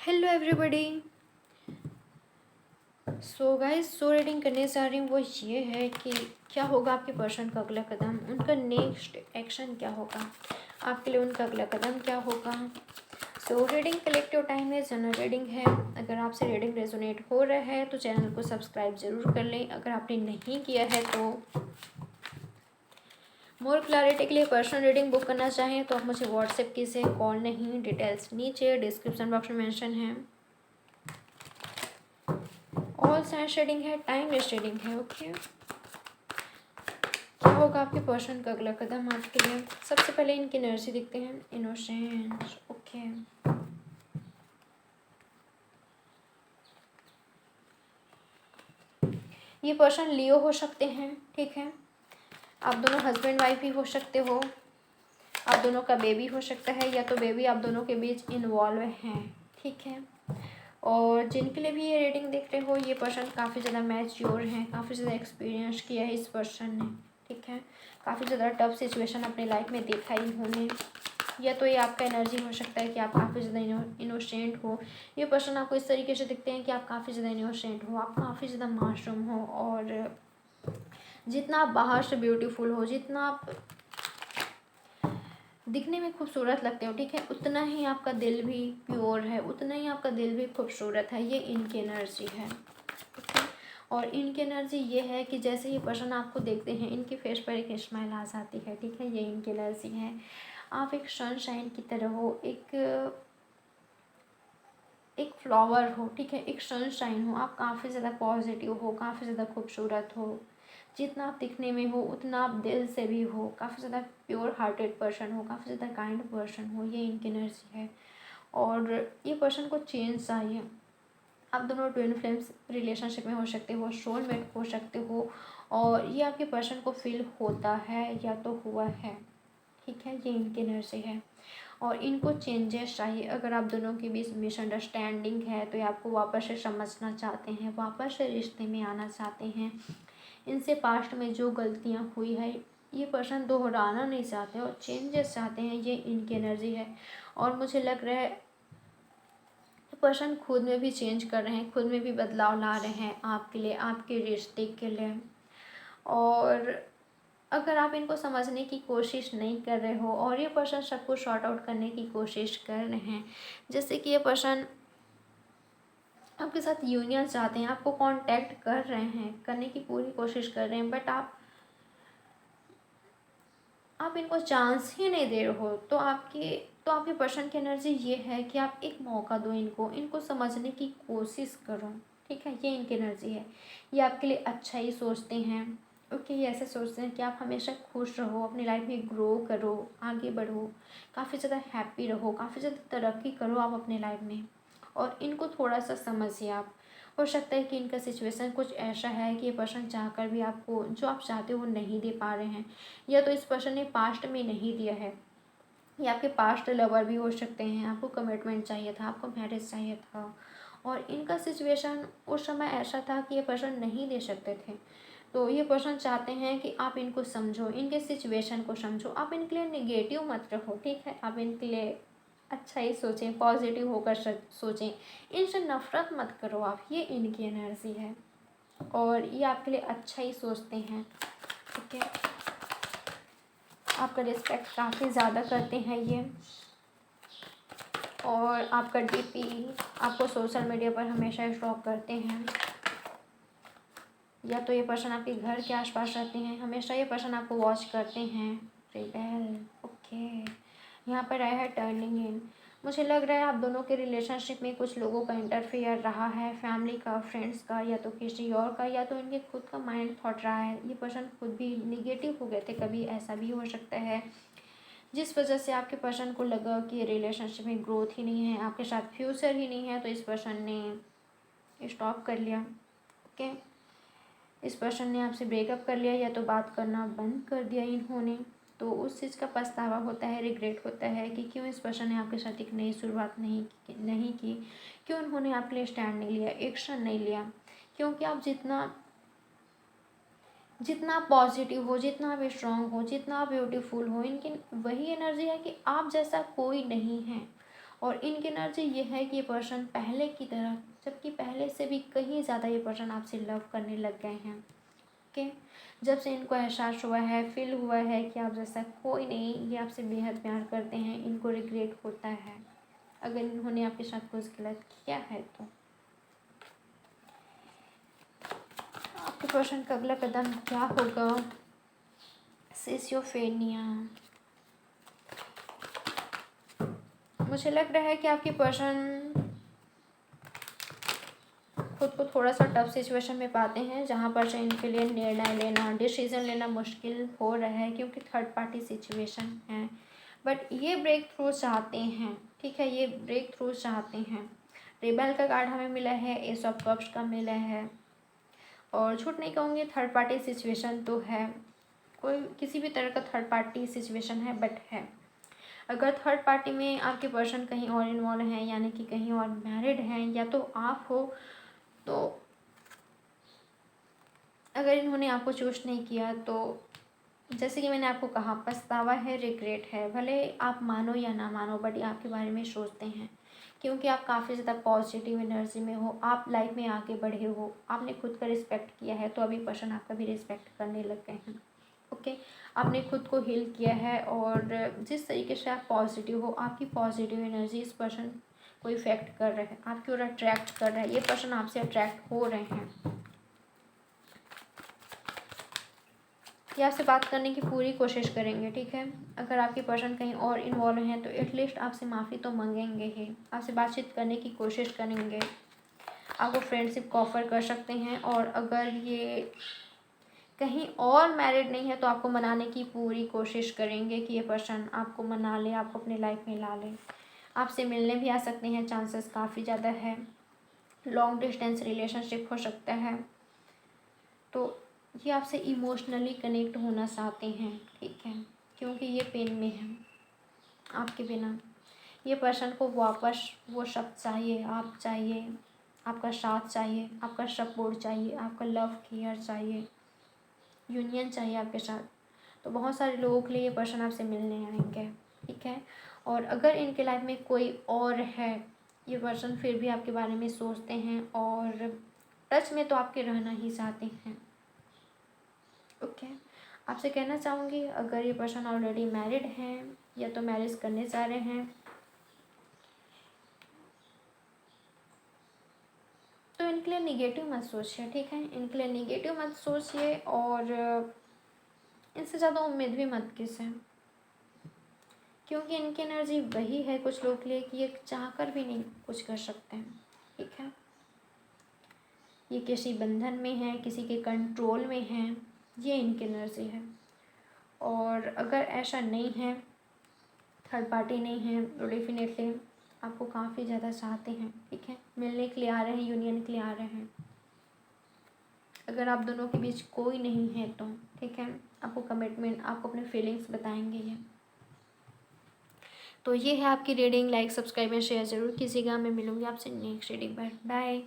Hello everybody. So guys, reading करने जा रही हूँ वो ये है कि क्या होगा आपके पर्सन का अगला कदम, उनका नेक्स्ट एक्शन क्या होगा, आपके लिए उनका अगला कदम क्या होगा। रीडिंग कलेक्टिव टाइम है, जनरल रीडिंग है। अगर आपसे रीडिंग रेजोनेट हो रहा है तो चैनल को सब्सक्राइब ज़रूर कर लें। अगर आपने नहीं किया है तो मोर क्लैरिटी के लिए पर्सनल रीडिंग बुक करना चाहें तो आप मुझे व्हाट्सएप कीजिए, कॉल नहीं। डिटेल्स नीचे डिस्क्रिप्शन बॉक्स में मेंशन है। ऑल साइंस रीडिंग है, टाइम वेस्ट रीडिंग है। ओके, क्या होगा आपके पर्सन का अगला कदम आपके लिए। सबसे पहले इनकी एनर्जी देखते हैं। इनोसेंस। ओके, ये पर्सन लियो हो सकते हैं, ठीक है। आप दोनों हस्बैंड वाइफ भी हो सकते हो। आप दोनों का बेबी हो सकता है, या तो बेबी आप दोनों के बीच इन्वॉल्व हैं, ठीक है। और जिनके लिए भी ये रीडिंग देख रहे हो, ये पर्सन काफ़ी ज़्यादा मैच्योर हैं, काफ़ी ज़्यादा एक्सपीरियंस किया है इस पर्सन ने, ठीक है। काफ़ी ज़्यादा टफ सिचुएशन अपने लाइफ में देखा ही इन्होंने। या तो ये आपका एनर्जी हो सकता है कि आप काफ़ी ज़्यादा इनोसेंट हो। ये पर्सन आपको इस तरीके से दिखते हैं कि आप काफ़ी ज़्यादा इनोसेंट हो, आप काफ़ी ज़्यादा मासूम हो, और जितना आप बाहर से ब्यूटीफुल हो, जितना आप दिखने में खूबसूरत लगते हो, ठीक है, उतना ही आपका दिल भी प्योर है, उतना ही आपका दिल भी खूबसूरत है। ये इनकी एनर्जी है, ठीक है। और इनकी एनर्जी ये है कि जैसे ये पर्सन आपको देखते हैं, इनके फेस पर एक स्माइल आ जाती है, ठीक है। ये इनकी एनर्जी है। आप एक सनशाइन की तरह हो, एक फ्लावर हो, ठीक है, एक सनशाइन हो। आप काफ़ी ज़्यादा पॉजिटिव हो, काफ़ी ज़्यादा खूबसूरत हो। जितना आप दिखने में हो उतना आप दिल से भी हो, काफ़ी ज़्यादा प्योर हार्टेड पर्सन हो, काफ़ी ज़्यादा काइंड पर्सन हो। ये इनकी एनर्जी है। और ये पर्सन को चेंज चाहिए। आप दोनों ट्विन फ्लेम्स रिलेशनशिप में हो सकते हो, सोलमेट हो सकते हो, और ये आपके पर्सन को फील होता है या तो हुआ है, ठीक है। ये इनकी एनर्जी है। और इनको चेंजेस चाहिए। अगर आप दोनों के बीच मिसअंडरस्टैंडिंग है तो ये आपको वापस से समझना चाहते हैं, वापस से रिश्ते में आना चाहते हैं। इनसे पास्ट में जो गलतियां हुई है ये पर्सन दोहराना नहीं चाहते और चेंजेस चाहते हैं। ये इनकी एनर्जी है। और मुझे लग रहा है पर्सन खुद में भी चेंज कर रहे हैं, खुद में भी बदलाव ला रहे हैं आपके लिए, आपके रिश्ते के लिए। और अगर आप इनको समझने की कोशिश नहीं कर रहे हो और ये पर्सन सबको सॉर्ट आउट करने की कोशिश कर रहे हैं, जैसे कि ये पर्सन आपके साथ यूनियन चाहते हैं, आपको कांटेक्ट कर रहे हैं, करने की पूरी कोशिश कर रहे हैं, बट आप इनको चांस ही नहीं दे रहे हो। तो आपके पर्सन की एनर्जी ये है कि आप एक मौका दो इनको, इनको समझने की कोशिश करो, ठीक है। ये इनकी एनर्जी है। ये आपके लिए अच्छा ही सोचते हैं, ओके। ये ऐसे सोचते हैं कि आप हमेशा खुश रहो, अपनी लाइफ में ग्रो करो, आगे बढ़ो, काफ़ी ज़्यादा हैप्पी रहो, काफ़ी ज़्यादा तरक्की करो आप अपने लाइफ में। और इनको थोड़ा सा समझिए आप। हो सकता है कि इनका सिचुएशन कुछ ऐसा है कि ये पर्सन चाहकर भी आपको जो आप चाहते हो वो नहीं दे पा रहे हैं, या तो इस पर्सन ने पास्ट में नहीं दिया है, या आपके पास्ट लवर भी हो सकते हैं। आपको कमिटमेंट चाहिए था, आपको मैरिज चाहिए था, और इनका सिचुएशन उस समय ऐसा था कि ये पर्सन नहीं दे सकते थे। तो ये पर्सन चाहते हैं कि आप इनको समझो, इनके सिचुएशन को समझो। आप इनके लिए नेगेटिव मत रहो, ठीक है। आप इनके लिए अच्छा ही सोचें, पॉजिटिव होकर सोचें, इनसे नफरत मत करो आप। ये इनकी एनर्जी है और ये आपके लिए अच्छा ही सोचते हैं, ठीक है। आपका रिस्पेक्ट काफ़ी ज़्यादा करते हैं ये, और आपका डीपी आपको सोशल मीडिया पर हमेशा स्टॉक करते हैं। या तो ये पर्सन आपके घर के आसपास रहते हैं, हमेशा ये पर्सन आपको वॉच करते हैं। रिबेल। ओके, यहाँ पर आया है टर्निंग इन। मुझे लग रहा है आप दोनों के रिलेशनशिप में कुछ लोगों का इंटरफेयर रहा है, फैमिली का, फ्रेंड्स का, या तो किसी और का, या तो इनके खुद का माइंड थॉट रहा है। ये पर्सन खुद भी निगेटिव हो गए थे कभी, ऐसा भी हो सकता है, जिस वजह से आपके पर्सन को लगा कि रिलेशनशिप में ग्रोथ ही नहीं है, आपके साथ फ्यूचर ही नहीं है, तो इस पर्सन ने स्टॉप कर लिया, ओके। इस पर्सन ने आपसे ब्रेकअप कर लिया, या तो बात करना बंद कर दिया इन्होंने। तो उस चीज़ का पछतावा होता है, रिग्रेट होता है कि क्यों इस पर्सन ने आपके साथ एक नई शुरुआत नहीं की, क्यों उन्होंने आपके लिए स्टैंड नहीं लिया, एक्शन नहीं लिया। क्योंकि आप जितना पॉजिटिव हो, जितना आप स्ट्रांग हो, जितना आप ब्यूटीफुल हो, इनकी वही एनर्जी है कि आप जैसा कोई नहीं है। और इनकी एनर्जी ये है कि ये पर्सन पहले की तरह, जबकि पहले से भी कहीं ज़्यादा ये पर्सन आपसे लव करने लग गए हैं। ओके, जब से इनको एहसास हुआ है, फील हुआ है कि आप जैसा कोई नहीं, ये आपसे बेहद प्यार करते हैं, इनको रिग्रेट होता है अगर इन्होंने आपके साथ कुछ गलत किया है। तो आपके पर्सन का अगला कदम क्या होगा? सिसोफेनिया। मुझे लग रहा है कि आपके पर्सन खुद को थोड़ा सा टफ सिचुएशन में पाते हैं, जहाँ पर से इनके लिए निर्णय लेना, डिसीजन लेना मुश्किल हो रहा है, क्योंकि थर्ड पार्टी सिचुएशन है। बट ये ब्रेक थ्रू चाहते हैं, ठीक है, ये ब्रेक थ्रू चाहते हैं। रिबेल का कार्ड हमें मिला है, एस ऑफ कप्स का मिला है, और झूठ नहीं कहूँगी, थर्ड पार्टी सिचुएशन तो है, कोई किसी भी तरह का थर्ड पार्टी सिचुएशन है, बट है। अगर थर्ड पार्टी में आपके पर्सन कहीं और इन्वॉल्व हैं, यानी कि कहीं और मैरिड हैं, या तो आप हो, तो अगर इन्होंने आपको चूज नहीं किया तो जैसे कि मैंने आपको कहा, पछतावा है, रिग्रेट है। भले आप मानो या ना मानो, बट ये आपके बारे में सोचते हैं, क्योंकि आप काफ़ी ज़्यादा पॉजिटिव एनर्जी में हो, आप लाइफ में आगे बढ़े हो, आपने खुद का रिस्पेक्ट किया है, तो अभी पर्सन आपका भी रिस्पेक्ट करने लग गए हैं। ओके, आपने खुद को हील किया है, और जिस तरीके से आप पॉजिटिव हो, आपकी पॉजिटिव एनर्जी इस पर्सन को इफेक्ट कर रहा है, आपकी ओर अट्रैक्ट कर रहा है, ये पर्सन आपसे अट्रैक्ट हो रहे हैं, ये आपसे बात करने की पूरी कोशिश करेंगे, ठीक है। अगर आपके पर्सन कहीं और इन्वॉल्व हैं तो एटलीस्ट आपसे माफ़ी तो मांगेंगे ही, आपसे बातचीत करने की कोशिश करेंगे, आपको फ्रेंडशिप को ऑफर कर सकते हैं, और अगर ये कहीं और मैरिड नहीं है तो आपको मनाने की पूरी कोशिश करेंगे कि ये पर्सन आपको मना ले, आपको अपने लाइफ में ला ले, आपसे मिलने भी आ सकते हैं, चांसेस काफ़ी ज़्यादा है, लॉन्ग डिस्टेंस रिलेशनशिप हो सकता है। तो ये आपसे इमोशनली कनेक्ट होना चाहते हैं, ठीक है, क्योंकि ये पेन में है आपके बिना। ये पर्सन को वापस वो सब चाहिए, आप चाहिए, आपका साथ चाहिए, आपका सपोर्ट चाहिए, आपका लव केयर चाहिए, यूनियन चाहिए आपके साथ। तो बहुत सारे लोगों के लिए ये पर्सन आपसे मिलने आएंगे, ठीक है। और अगर इनके लाइफ में कोई और है, ये पर्सन फिर भी आपके बारे में सोचते हैं, और टच में तो आपके रहना ही चाहते हैं। ओके, आपसे कहना चाहूँगी, अगर ये पर्सन ऑलरेडी मैरिड हैं या तो मैरिज करने चाह रहे हैं, तो इनके लिए निगेटिव मत सोचिए, ठीक है, इनके लिए निगेटिव मत सोचिए, और इनसे ज़्यादा उम्मीद भी मत कीजिए, क्योंकि इनकी एनर्जी वही है कुछ लोग के लिए कि ये चाह कर भी नहीं कुछ कर सकते हैं, ठीक है। ये किसी बंधन में है, किसी के कंट्रोल में है, ये इनकी एनर्जी है। और अगर ऐसा नहीं है, थर्ड पार्टी नहीं है, तो डेफिनेटली आपको काफ़ी ज़्यादा चाहते हैं, ठीक है, मिलने के लिए आ रहे हैं, यूनियन के लिए आ रहे हैं। अगर आप दोनों के बीच कोई नहीं है तो ठीक है, आपको कमिटमेंट, आपको अपने फीलिंग्स बताएंगे ये। तो ये है आपकी reading. Like, subscribe and share ज़रूर कीजिएगा। मैं मिलूँगी आपसे नेक्स्ट रीडिंग पर। बाय।